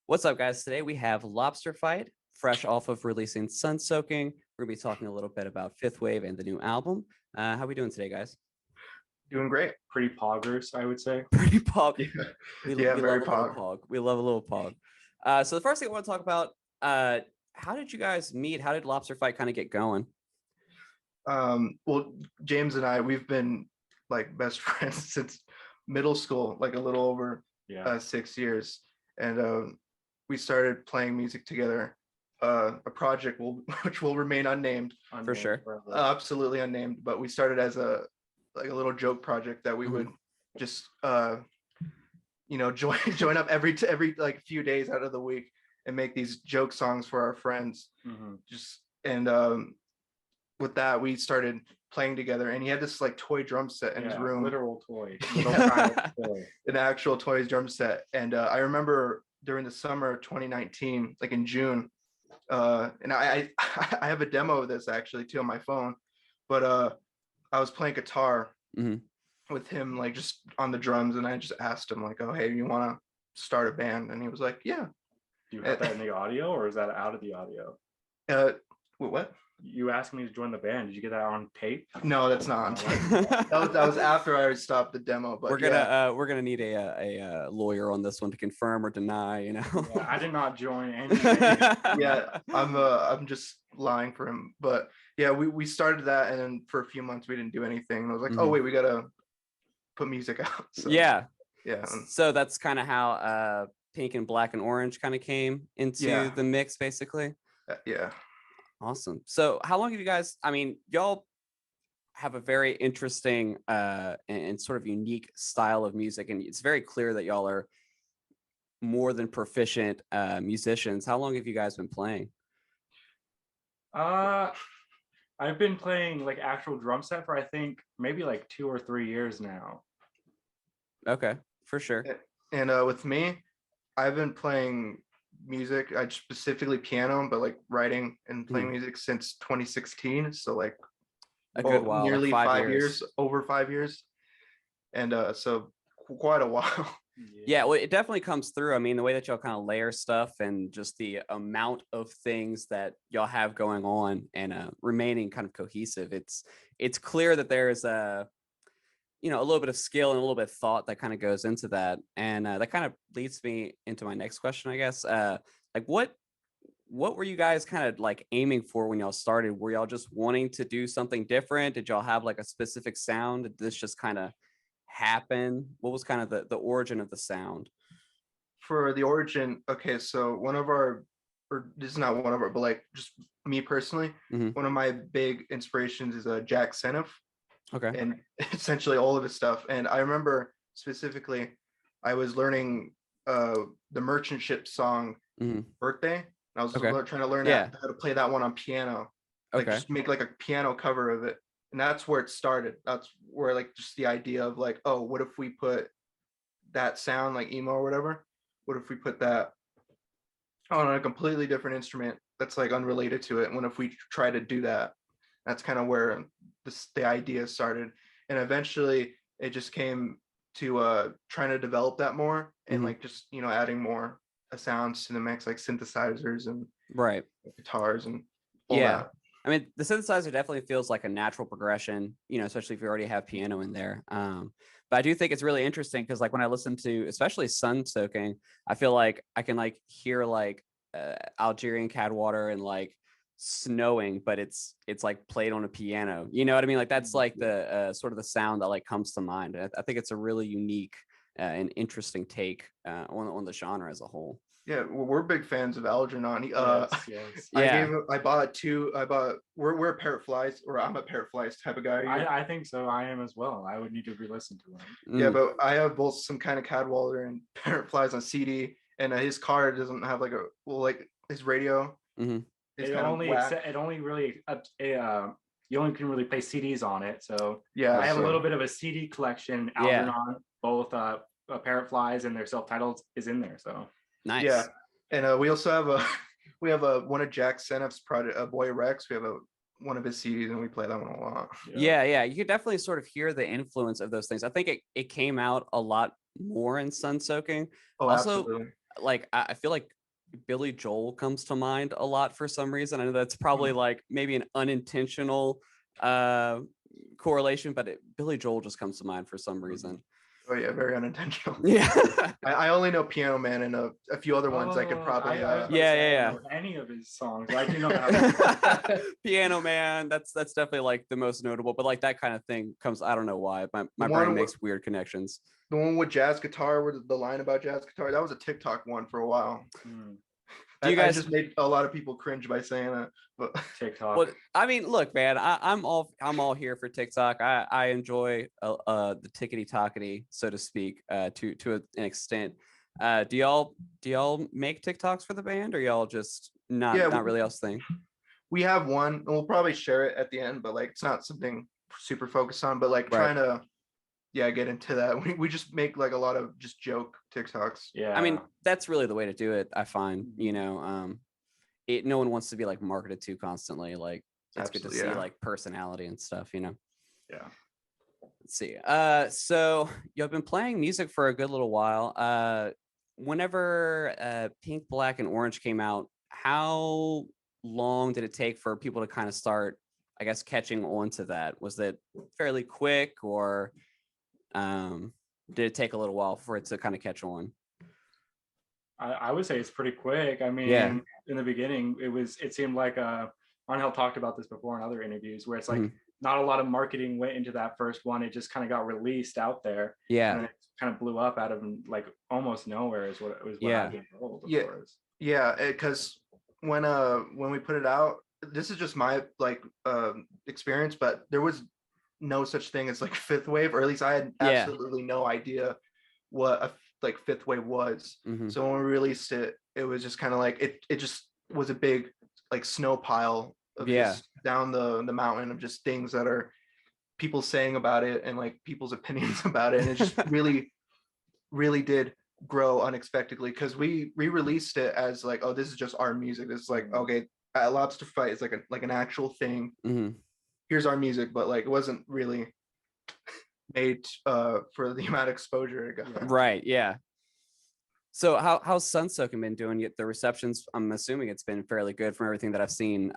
What's up, guys? Today we have Lobsterfight, fresh off of releasing SunSoaking. We're going to be talking a little bit about Fifth Wave and the new album. How are we doing today, guys? Doing great. Pretty poggers, I would say. Pretty pog. Yeah, We very love a little pog. We love a little pog. So the first thing I want to talk about, how did you guys meet? How did Lobsterfight kind of get going? Well, James and I, we've been like best friends since middle school, like a little over 6 years. And we started playing music together. A project which will remain unnamed. For sure. Absolutely unnamed. But we started as a little joke project that we would just join up every like few days out of the week and make these joke songs for our friends. With that we started playing together, and he had this like toy drum set in his room. Literal toy. An actual toys drum set. And I remember during the summer of 2019, like in June, and I have a demo of this actually too on my phone, but I was playing guitar with him, like just on the drums, and I just asked him like, oh hey, you want to start a band? And he was like, yeah. Do you have that in the audio, or is that out of the audio? What? You asked me to join the band. Did you get that on tape? No, that's not on tape. that was after I stopped the demo. But we're gonna need a lawyer on this one to confirm or deny. Yeah, I did not join anything. Yeah, I'm just lying for him. But yeah, we started that, and then for a few months we didn't do anything. And I was like, oh wait, we gotta put music out. So, yeah. So that's kind of how Pink and Black and Orange kind of came into the mix, basically. Yeah. Awesome. So how long have you guys, y'all have a very interesting and sort of unique style of music, and it's very clear that y'all are more than proficient musicians. How long have you guys been playing? I've been playing like actual drum set for I think maybe like 2 or 3 years now. Okay, for sure. And with me, I've been playing music, I specifically piano, but like writing and playing music since 2016. So like a good while, nearly like 5 years, over 5 years. And so quite a while. Yeah, well, it definitely comes through. I mean, the way that y'all kind of layer stuff and just the amount of things that y'all have going on and remaining kind of cohesive. It's clear that there's a little bit of skill and a little bit of thought that kind of goes into that. And that kind of leads me into my next question, I guess. Like what were you guys kind of like aiming for when y'all started? Were y'all just wanting to do something different? Did y'all have like a specific sound? Did this just kind of happen? What was kind of the origin of the sound? For the origin, okay, so this is not one of our, but like just me personally, one of my big inspirations is Jack Senef. Okay. And essentially all of his stuff. And I remember specifically, I was learning the Merchant Ship song Birthday. And I was trying to learn how to play that one on piano. Like just make like a piano cover of it. And that's where it started. That's where like just the idea of like, oh, what if we put that sound like emo or whatever? What if we put that on a completely different instrument that's like unrelated to it? And what if we try to do that? That's kind of where the idea started, and eventually it just came to trying to develop that more and like just adding more sounds to the mix, like synthesizers and guitars and all that. I mean, the synthesizer definitely feels like a natural progression, especially if you already have piano in there. But I do think it's really interesting because like when I listen to especially SunSoaking, I feel like I can like hear like Algerian Cadwater and like snowing, but it's like played on a piano, you know what I mean? Like that's like the sort of the sound that like comes to mind. I think it's a really unique and interesting take on the genre as a whole. Yeah, we're big fans of Algernon. Yes. We're a Parrot Flies, or I'm a Parrot Flies type of guy. I think so. I am as well. I would need to re-listen to him. Yeah, but I have both some kind of Cadwallader and Parrot Flies on CD, and his car doesn't have like his radio. You only can really play CDs on it. So yeah, I have a little bit of a CD collection. Algernon, both Parrot Flies and their self-titles is in there. So nice. Yeah, and we also have one of Jack Senef's project, Boy Rex. We have one of his CDs, and we play that one a lot. Yeah. You could definitely sort of hear the influence of those things. I think it came out a lot more in SunSoaking. Oh, also, absolutely. Like I feel like Billy Joel comes to mind a lot for some reason. I know that's probably like maybe an unintentional correlation, but Billy Joel just comes to mind for some reason. Oh yeah, very unintentional. Yeah. I only know Piano Man and a few other ones I could probably. I know any of his songs. I do know that. Piano Man. That's definitely like the most notable. But like that kind of thing comes. I don't know why. My brain makes weird connections. The one with jazz guitar, where the line about jazz guitar, that was a TikTok one for a while. Do you guys just made a lot of people cringe by saying that? But TikTok. Well, I mean, look, man, I'm all here for TikTok. I enjoy the tickety tockety, so to speak, to an extent. Do y'all make TikToks for the band, or y'all just not really else thing? We have one, and we'll probably share it at the end, but like it's not something super focused on, but like trying to get into that. We just make like a lot of just joke TikToks. Yeah, I mean, that's really the way to do it, I find. You know, no one wants to be like marketed to constantly. Like it's good to see like personality and stuff, you know. Yeah. Let's see. So you've been playing music for a good little while. Whenever Pink, Black, and Orange came out, how long did it take for people to kind of start, I guess, catching on to that? Was it fairly quick, or did it take a little while for it to kind of catch on? I would say it's pretty quick. I mean, in the beginning, it seemed like Angel talked about this before in other interviews, where it's like not a lot of marketing went into that first one. It just kind of got released out there. Yeah. And then it kind of blew up out of like almost nowhere is what it was. I've been told. Yeah. Because when we put it out, this is just my like experience, but there was no such thing as like fifth wave, or at least I had absolutely no idea what a like fifth wave was. So when we released it, it was just kind of like it just was a big like snow pile of just down the mountain of just things that are people saying about it and like people's opinions about it, and it just really did grow unexpectedly, because we re-released it as like, oh, this is just our music. This is like, okay, Lobsterfight is like an actual thing. Here's our music, but like it wasn't really made for the amount of exposure it got. Right. Yeah. So how's SunSoaking been doing? The receptions, I'm assuming it's been fairly good from everything that I've seen.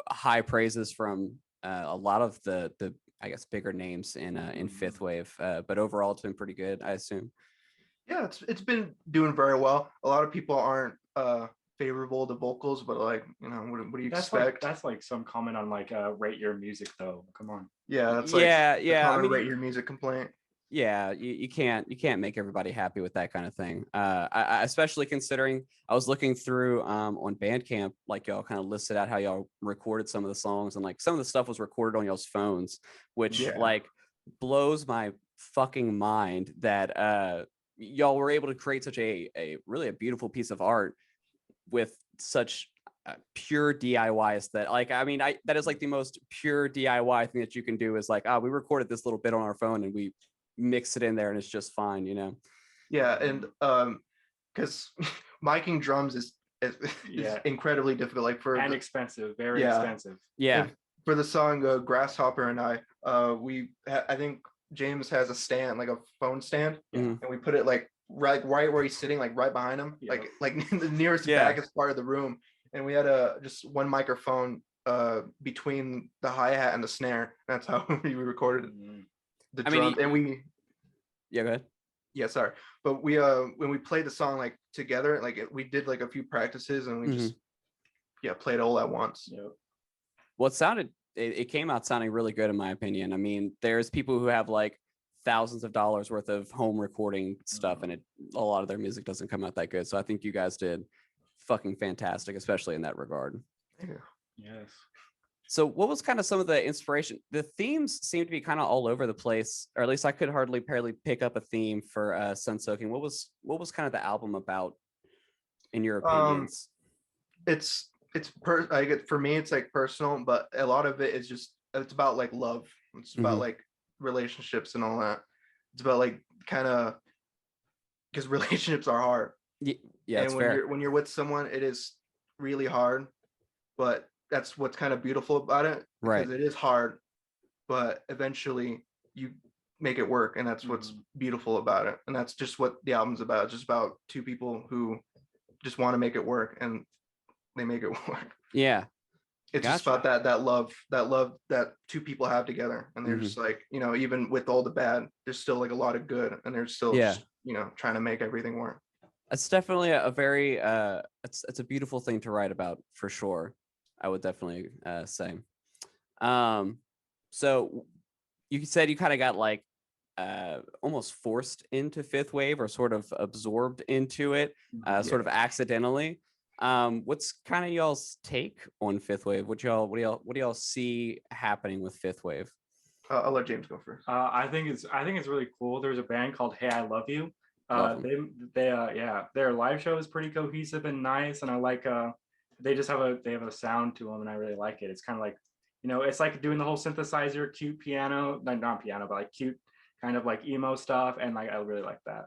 High praises from a lot of the I guess bigger names in fifth wave, but overall it's been pretty good, I assume. Yeah, it's been doing very well. A lot of people aren't favorable to vocals, but like, you know, what do you expect? That's like some comment on like rate your music though. Come on. Yeah, that's like I mean, rate your music complaint. Yeah, you can't make everybody happy with that kind of thing. I especially considering I was looking through on Bandcamp, like y'all kind of listed out how y'all recorded some of the songs, and like some of the stuff was recorded on y'all's phones, which like blows my fucking mind that y'all were able to create such a really a beautiful piece of art with such pure DIY aesthetic. Like, I mean, that is like the most pure DIY thing that you can do, is like, we recorded this little bit on our phone and we mix it in there and it's just fine, you know? Yeah. And because miking drums is incredibly difficult, like expensive, very expensive. Yeah. For the song Grasshopper and I think James has a stand, like a phone stand, and we put it like right where he's sitting, like right behind him, like the nearest backest part of the room, and we had just one microphone between the hi-hat and the snare. That's how we recorded the drum. And we go ahead. Yeah, sorry, but we when we played the song like together, like we did like a few practices, and we just played all at once. Well, it came out sounding really good in my opinion. I mean, there's people who have like thousands of dollars worth of home recording stuff, and a lot of their music doesn't come out that good. So I think you guys did fucking fantastic, especially in that regard. Yes. So what was kind of some of the inspiration? The themes seem to be kind of all over the place, or at least I could barely pick up a theme for SunSoaking. What was kind of the album about, in your opinions? For me, it's like personal, but a lot of it is it's about like love. It's about like relationships and all that. It's about like kind of, because relationships are hard. Yeah, and when you're with someone, it is really hard, but that's what's kind of beautiful about it, because it is hard, but eventually you make it work, and that's what's beautiful about it. And that's just what the album's about. It's just about two people who just want to make it work, and they make it work. Yeah. It's just about that love that two people have together, and they're just like, you know, even with all the bad, there's still like a lot of good, and they're still just, you know, trying to make everything work. It's definitely a very it's a beautiful thing to write about, for sure. I would definitely say. So you said you kind of got like almost forced into fifth wave, or sort of absorbed into it, sort of accidentally. What's kind of y'all's take on fifth wave? What do y'all see happening with fifth wave? I'll let James go first. I think it's really cool. There's a band called Hey I Love You. Their live show is pretty cohesive and nice, and I like they have a sound to them, and I really like it. It's kind of like, you know, it's like doing the whole synthesizer, cute piano, not piano, but like cute kind of like emo stuff, and like I really like that.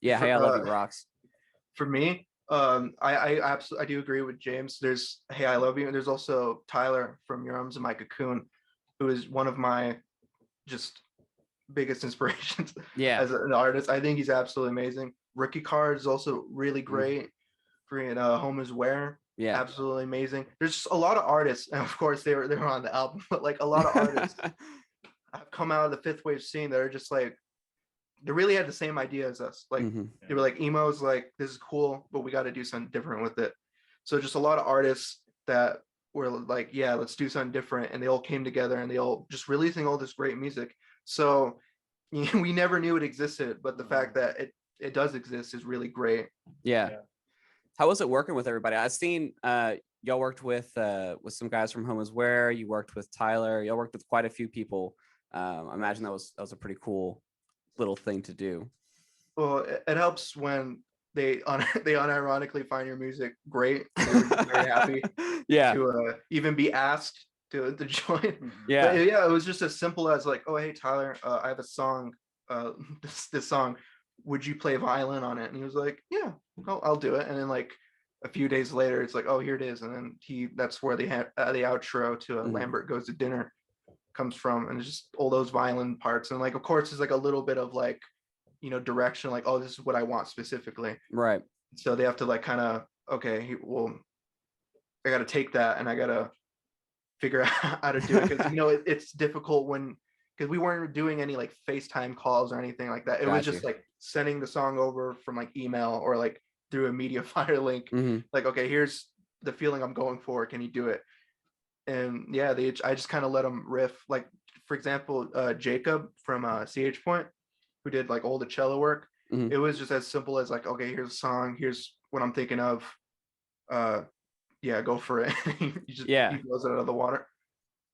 Yeah, Hey I Love You rocks. For me, I absolutely, I do agree with James. There's Hey I Love You, and there's also Tyler from Your Arms in My Cocoon, who is one of my just biggest inspirations as an artist. I think he's absolutely amazing. Rookie Card is also really great. Home is Where, absolutely amazing. There's just a lot of artists, and of course they were on the album, but like a lot of artists have come out of the fifth wave scene that are just like, they really had the same idea as us. Like they were like, emo's like, this is cool, but we got to do something different with it. So just a lot of artists that were like, yeah, let's do something different, and they all came together, and they all just releasing all this great music. So we never knew it existed, but the fact that it does exist is really great. Yeah. How was it working with everybody? I've seen y'all worked with some guys from Home is Where. You worked with Tyler. Y'all worked with quite a few people. I imagine that was a pretty cool little thing to do. Well, it helps when they unironically find your music great. They were very happy to even be asked to join. But it was just as simple as like, oh hey Tyler, I have a song, this song, would you play violin on it? And he was like, yeah, I'll do it. And then like a few days later, it's like, oh, here it is. And then that's where they had the outro to Lambert Goes to Dinner comes from, and it's just all those violin parts, and like of course there's like a little bit of like, you know, direction, like, oh, this is what I want specifically, right? So they have to like kind of, okay, well, I got to take that and I got to figure out how to do it, because you know it's difficult because we weren't doing any like FaceTime calls or anything like that. It was just like sending the song over from like email or like through a Mediafire link, like, okay, here's the feeling I'm going for, can you do it? And yeah, I just kind of let them riff. Like for example, Jacob from CH Point, who did like all the cello work, it was just as simple as like, okay, here's a song, here's what I'm thinking of, go for it. He blows it out of the water.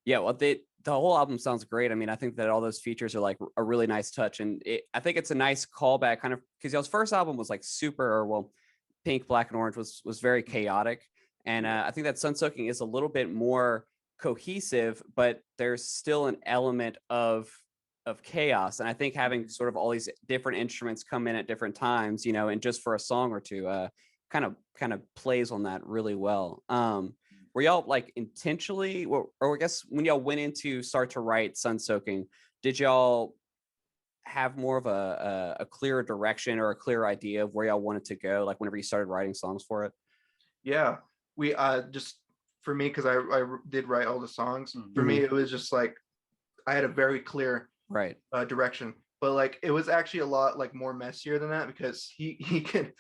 Well, the whole album sounds great. I mean, I think that all those features are like a really nice touch, and I think it's a nice callback, kind of, because y'all's first album was like Pink, Black, and Orange was very chaotic. And I think that SunSoaking is a little bit more cohesive, but there's still an element of chaos. And I think having sort of all these different instruments come in at different times, you know, and just for a song or two, kind of plays on that really well. Were y'all like intentionally, or I guess when y'all went into start to write SunSoaking, did y'all have more of a clearer direction or a clear idea of where y'all wanted to go, like whenever you started writing songs for it? Yeah, we just, for me, because I did write all the songs, for me it was just like I had a very clear direction, but like it was actually a lot like more messier than that, because he can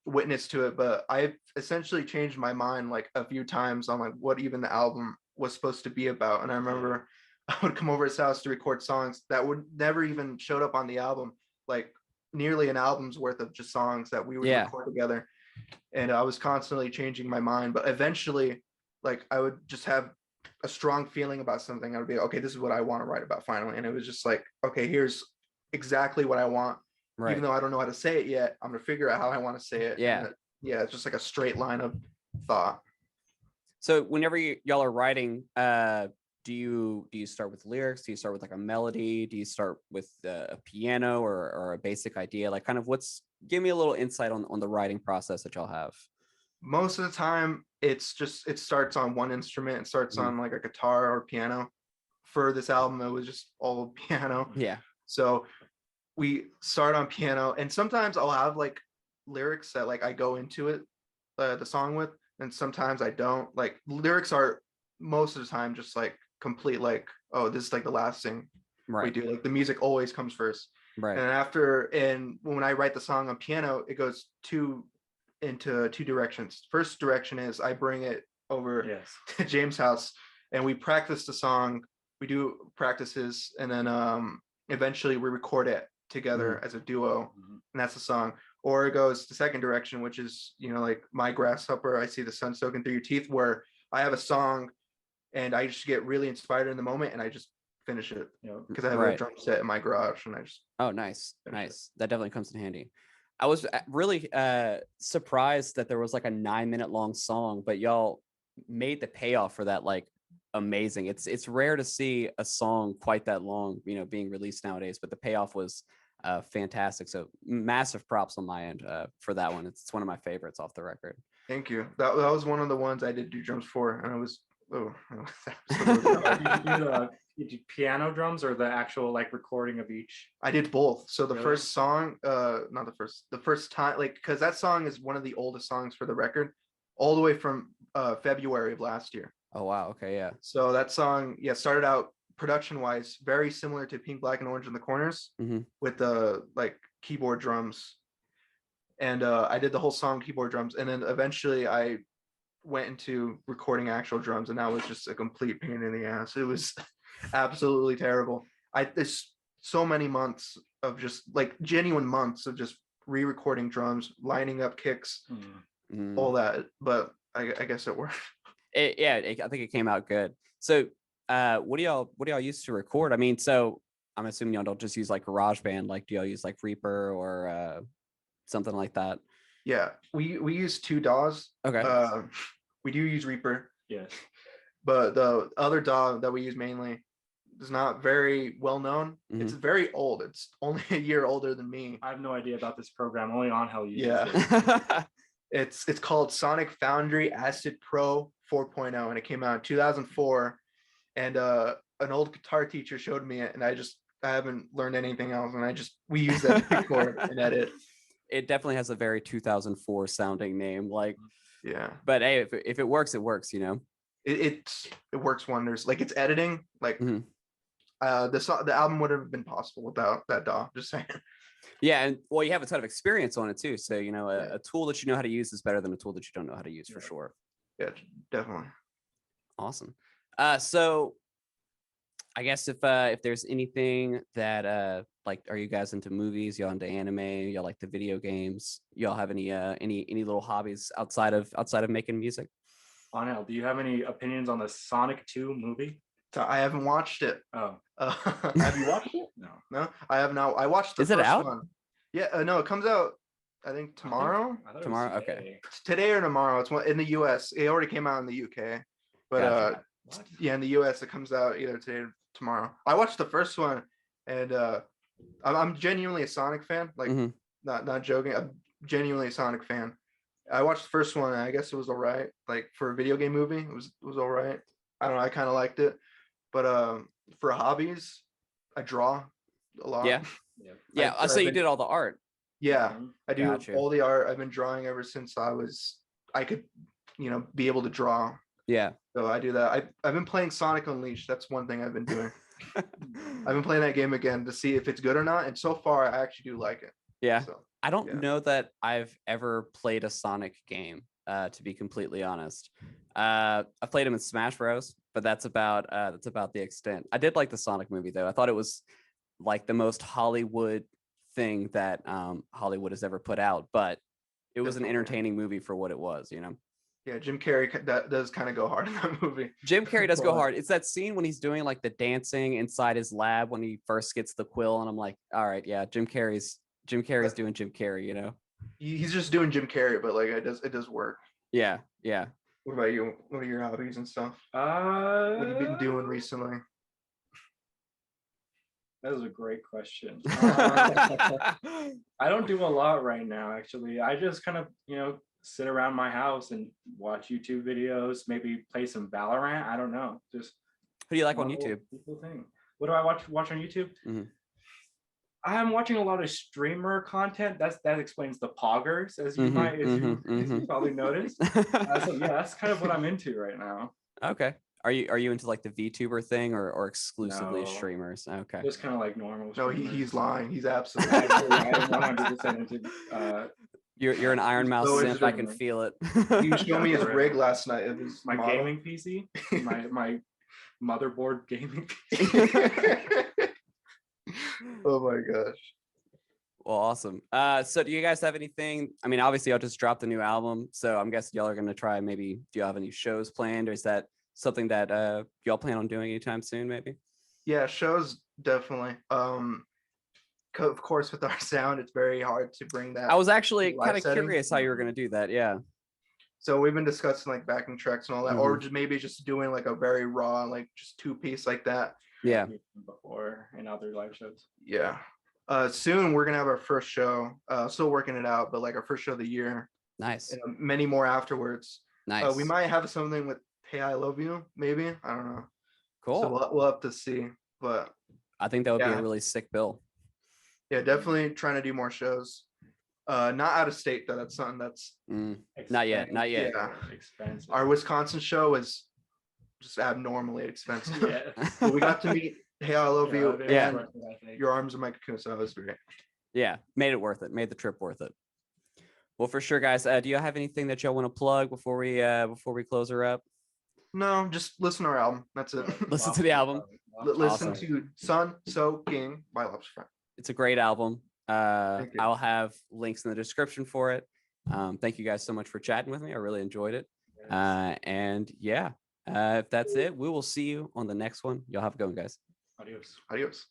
witness to it. But I essentially changed my mind like a few times on like what even the album was supposed to be about. And I remember I would come over his house to record songs that would never even showed up on the album, like nearly an album's worth of just songs that we would record together. And I was constantly changing my mind, but eventually like I would just have a strong feeling about something. I would be like, okay, this is what I want to write about finally. And it was just like, okay, here's exactly what I want. Even though I don't know how to say it yet, I'm gonna figure out how I want to say it. It's just like a straight line of thought. So whenever y'all are writing, do you start with lyrics? Do you start with like a melody? Do you start with a piano or a basic idea? Like kind of give me a little insight on the writing process that y'all have. Most of the time it starts on one instrument. It starts on like a guitar or piano. For this album, it was just all piano. So we start on piano, and sometimes I'll have like lyrics that like I go into it, the song with, and sometimes I don't. Like lyrics are most of the time just like complete like, oh, this is like the last thing we do. Like the music always comes first. Right. And when I write the song on piano, it goes into two directions. First direction is I bring it over to James' house and we practice the song. We do practices and then eventually we record it together as a duo, and that's the song. Or it goes the second direction, which is, you know, like My Grasshopper, I See the Sun Soaking Through Your Teeth, where I have a song and I just get really inspired in the moment and I just finish it, you know, because I have a drum set in my garage and I just nice. That definitely comes in handy. I was really surprised that there was like a 9-minute long song, but y'all made the payoff for that like amazing. It's rare to see a song quite that long, you know, being released nowadays, but the payoff was fantastic. So massive props on my end for that one. It's one of my favorites off the record. Thank you. That was one of the ones I did do drums for, and I was you do piano drums or the actual like recording of each? I did both. So the first song, not the first time, like, because that song is one of the oldest songs for the record, all the way from February of last year. Oh wow, okay, yeah. So that song, started out production wise very similar to Pink, Black, and Orange in the Corners, with the like keyboard drums, and I did the whole song keyboard drums, and then eventually I went into recording actual drums, and that was just a complete pain in the ass. It was absolutely terrible. There's so many months of just like genuine months of just re-recording drums, lining up kicks, all that, but I guess it worked. I think it came out good. So what do y'all use to record? I mean, so I'm assuming y'all don't just use like GarageBand. Like, do y'all use like Reaper or something like that? Yeah, we use two DAWs. Okay. We do use Reaper. Yes. But the other DAW that we use mainly is not very well known. It's very old. It's only a year older than me. I have no idea about this program. Only Angel uses it. It's called Sonic Foundry Acid Pro 4.0, and it came out in 2004. And an old guitar teacher showed me it, and I haven't learned anything else. And we use that to record and edit. It definitely has a very 2004 sounding name. Like, yeah. But hey, if it works, it works. You know. It works wonders. Like it's editing. Like the album would have been possible without that DAW. Just saying. Yeah, and well, you have a ton of experience on it too. So you know, a tool that you know how to use is better than a tool that you don't know how to use for sure. Yeah, definitely. Awesome. So I guess if there's anything that like, are you guys into movies? Y'all into anime? Y'all like the video games? Y'all have any little hobbies outside of making music? Anel, do you have any opinions on the Sonic 2 movie? So I haven't watched it. Oh. Have you watched it? No, I have not. I watched the first one. Yeah, no, it comes out I think tomorrow. Tomorrow, okay. It's today or tomorrow. It's in the US. It already came out in the UK, but yeah, in the US it comes out either today or tomorrow. I watched the first one, and I'm genuinely a Sonic fan. Like, not joking. I'm genuinely a Sonic fan. I watched the first one, and I guess it was all right. Like for a video game movie, it was all right. I don't know. I kind of liked it, but for hobbies, I draw a lot. Yeah. So you did all the art. Yeah, I do all the art. I've been drawing ever since I could, be able to draw. Yeah. So I do that. I've been playing Sonic Unleashed. That's one thing I've been doing. I've been playing that game again to see if it's good or not. And so far, I actually do like it. Yeah. So, I don't know that I've ever played a Sonic game, to be completely honest. I played him in Smash Bros, but that's about the extent. I did like the Sonic movie though. I thought it was like the most Hollywood thing that Hollywood has ever put out, but it was an entertaining movie for what it was, Yeah, Jim Carrey that does kind of go hard in that movie. Jim Carrey does go hard. It's that scene when he's doing like the dancing inside his lab when he first gets the quill, and I'm like, all right, yeah, Jim Carrey's doing Jim Carrey, He's just doing Jim Carrey, but like it does work. Yeah. What about you? What are your hobbies and stuff? What have you been doing recently? That is a great question. I don't do a lot right now, actually. I just kind of, sit around my house and watch YouTube videos, maybe play some Valorant. I don't know. Just who do you like on YouTube? Thing. What do I watch on YouTube? I'm watching a lot of streamer content. That explains the poggers, as you probably noticed. So yeah, that's kind of what I'm into right now. Okay. Are you into like the VTuber thing or exclusively streamers? Okay. Just kind of like normal. No, he's lying. He's absolutely. I'm 100% into. You're an Iron Mouse simp. I can feel it. You showed me his rig last night. It was my gaming PC, my motherboard gaming PC. Oh my gosh. Well, awesome. So do you guys have anything? I mean, obviously y'all just dropped a new album, so I'm guessing y'all are gonna try maybe, do you have any shows planned, or is that something that y'all plan on doing anytime soon, maybe? Yeah, shows definitely. Of course, with our sound, it's very hard to bring that. I was actually kind of curious how you were gonna do that. Yeah. So we've been discussing like backing tracks and all that, or just doing like a very raw, like just 2-piece like that. Yeah. Before in other live shows. Yeah. Soon we're gonna have our first show. Still working it out, but like our first show of the year. Nice. And many more afterwards. Nice. We might have something with "Hey, I Love You," maybe. I don't know. Cool. So we'll have to see. But I think that would be a really sick bill. Yeah, definitely trying to do more shows. Not out of state though. That's something that's not yet. Yeah. Expensive. Our Wisconsin show is just abnormally expensive. Yeah. But we got to meet "Hey, I Love You" Yeah. and "Your Arms Are My Cocoon," so that was great. Yeah, made it worth it. Made the trip worth it. Well, for sure, guys. Do you have anything that y'all want to plug before we close her up? No, just listen to our album. That's it. Listen to the album. Listen to "SunSoaking" by Lobsterfight. It's a great album. I'll have links in the description for it. Thank you guys so much for chatting with me. I really enjoyed it. And yeah, if that's it, we will see you on the next one. Y'all have a good one, guys. Adios. Adios.